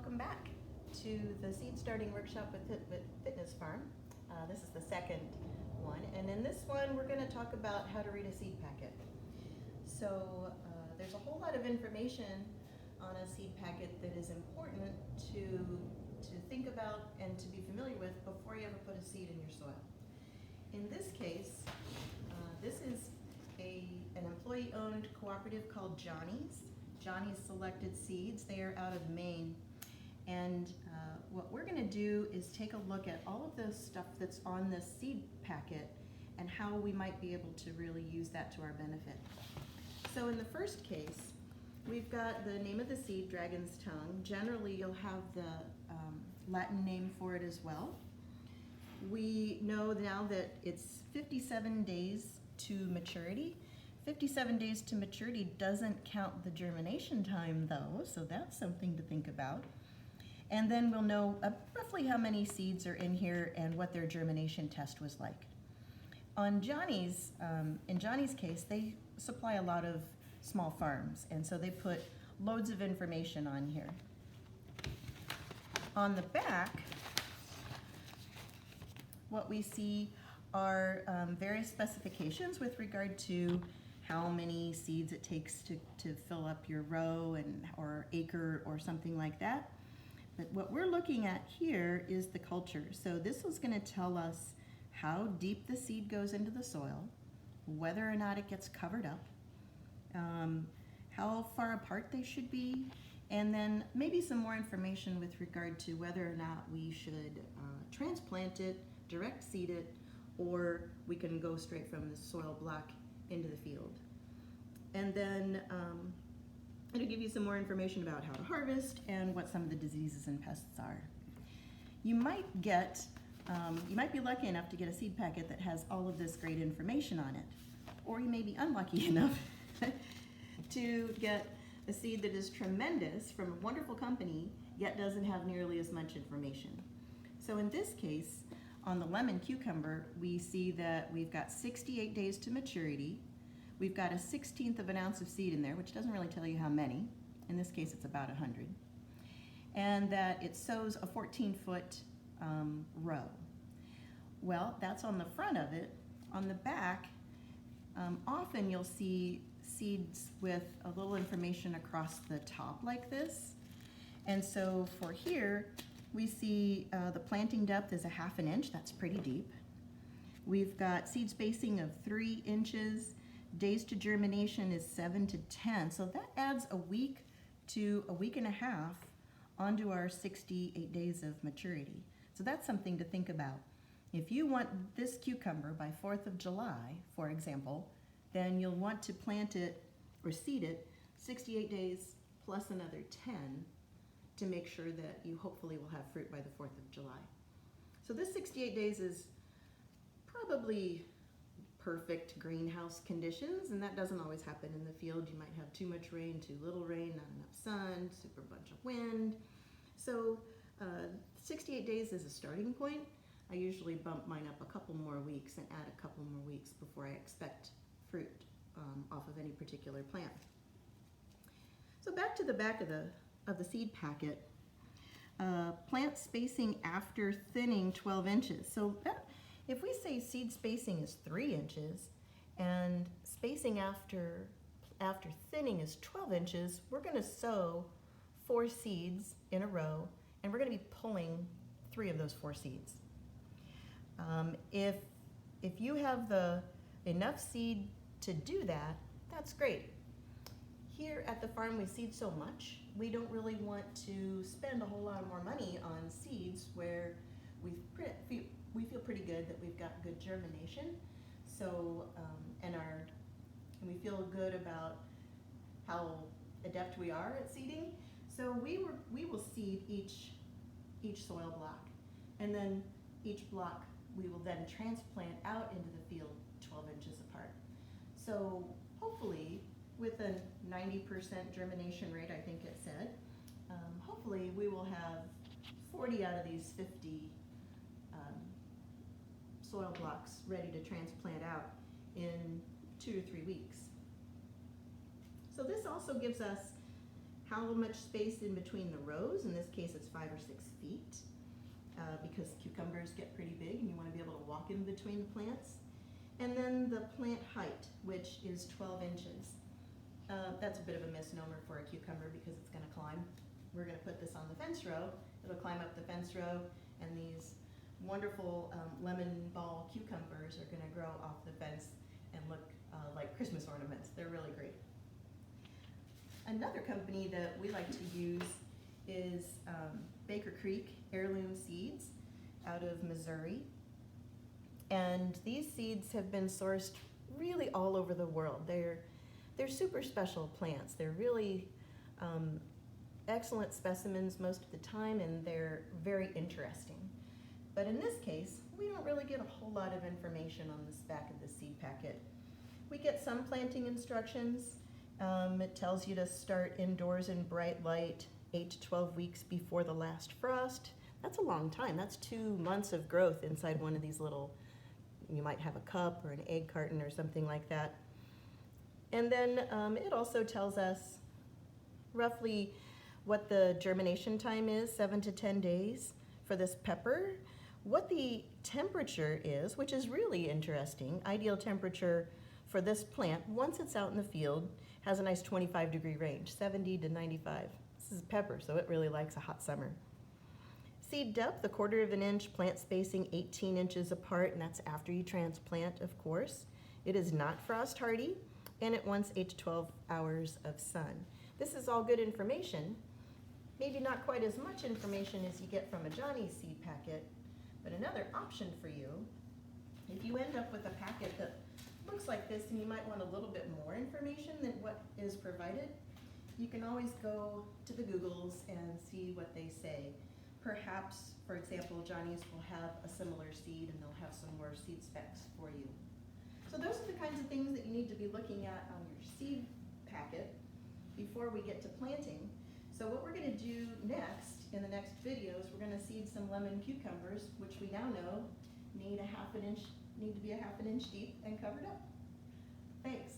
welcome back to the Seed Starting Workshop with Fitness Farm. This is the second one, and in this one we're going to talk about how to read a seed packet. So there's a whole lot of information on a seed packet that is important to think about and to be familiar with before you ever put a seed in your soil. In this case, this is an employee-owned cooperative called Johnny's Selected Seeds. They are out of Maine. And what we're going to do is take a look at all of the stuff that's on this seed packet and how we might be able to really use that to our benefit. So in the first case, we've got the name of the seed, Dragon's Tongue. Generally, you'll have the Latin name for it as well. We know now that it's 57 days to maturity. 57 days to maturity doesn't count the germination time though, so that's something to think about. And then we'll know roughly how many seeds are in here and what their germination test was like. On Johnny's, in Johnny's case, they supply a lot of small farms, and so they put loads of information on here. On the back, what we see are various specifications with regard to how many seeds it takes to fill up your row or acre or something like that. But what we're looking at here is the culture. So this is going to tell us how deep the seed goes into the soil, whether or not it gets covered up, how far apart they should be, and then maybe some more information with regard to whether or not we should transplant it, direct seed it, or we can go straight from the soil block into the field. And then it'll give you some more information about how to harvest and what some of the diseases and pests are. You might be lucky enough to get a seed packet that has all of this great information on it, or you may be unlucky enough to get a seed that is tremendous from a wonderful company, yet doesn't have nearly as much information. So in this case, on the lemon cucumber, we see that we've got 68 days to maturity. We've got a 1/16 of an ounce of seed in there, which doesn't really tell you how many. In this case, it's about 100. And that it sows a 14-foot row. Well, that's on the front of it. On the back, often you'll see seeds with a little information across the top like this. And so for here, we see the planting depth is a 1/2 inch. That's pretty deep. We've got seed spacing of 3 inches. Days to germination is 7 to 10. So that adds a week to a week and a half onto our 68 days of maturity. So that's something to think about. If you want this cucumber by 4th of July, for example, then you'll want to plant it or seed it 68 days plus another 10 to make sure that you hopefully will have fruit by the 4th of July. So this 68 days is probably perfect greenhouse conditions, and that doesn't always happen in the field. You might have too much rain, too little rain, not enough sun, super bunch of wind. So 68 days is a starting point. I usually bump mine up a couple more weeks and add a couple more weeks before I expect fruit off of any particular plant. So back to the back of the seed packet. Plant spacing after thinning 12 inches. So if we say seed spacing is 3 inches and spacing after thinning is 12 inches, we're going to sow 4 seeds in a row, and we're going to be pulling 3 of those 4 seeds. If you have enough seed to do that, that's great. Here at the farm, we seed so much, we don't really want to spend a whole lot more money on seeds where we feel pretty good that we've got good germination. So, and we feel good about how adept we are at seeding. So we will seed each soil block, and then each block we will then transplant out into the field 12 inches apart. So hopefully, with a 90% germination rate, I think it said, hopefully we will have 40 out of these 50 soil blocks ready to transplant out in 2 to 3 weeks. So this also gives us how much space in between the rows. In this case, it's 5 or 6 feet because cucumbers get pretty big and you want to be able to walk in between the plants. And then the plant height, which is 12 inches. That's a bit of a misnomer for a cucumber because it's going to climb. We're going to put this on the fence row. It'll climb up the fence row, and these wonderful lemon ball cucumbers are going to grow off the fence and look like Christmas ornaments. They're really great. Another company that we like to use is Baker Creek Heirloom Seeds out of Missouri. And these seeds have been sourced really all over the world. They're super special plants. They're really excellent specimens most of the time, and they're very interesting. But in this case, we don't really get a whole lot of information on this back of the seed packet. We get some planting instructions. It tells you to start indoors in bright light 8 to 12 weeks before the last frost. That's a long time. That's 2 months of growth inside one of these little, you might have a cup or an egg carton or something like that. And then it also tells us roughly what the germination time is, 7 to 10 days for this pepper, what the temperature is, which is really interesting. Ideal temperature for this plant, once it's out in the field, has a nice 25-degree range, 70 to 95. This is pepper, so it really likes a hot summer. Seed depth, 1/4 inch, plant spacing 18 inches apart, and that's after you transplant, of course. It is not frost hardy, and it wants 8 to 12 hours of sun. This is all good information. Maybe not quite as much information as you get from a Johnny's seed packet, but another option for you, if you end up with a packet that looks like this and you might want a little bit more information than what is provided, you can always go to the Googles and see what they say. Perhaps, for example, Johnny's will have a similar seed and they'll have some more seed specs for you. So those are the kinds of things that you need to be looking at on your seed packet before we get to planting. So what we're going to do next, in the next videos, we're going to seed some lemon cucumbers, which we now know need to be a 1/2 inch deep and covered up. Thanks.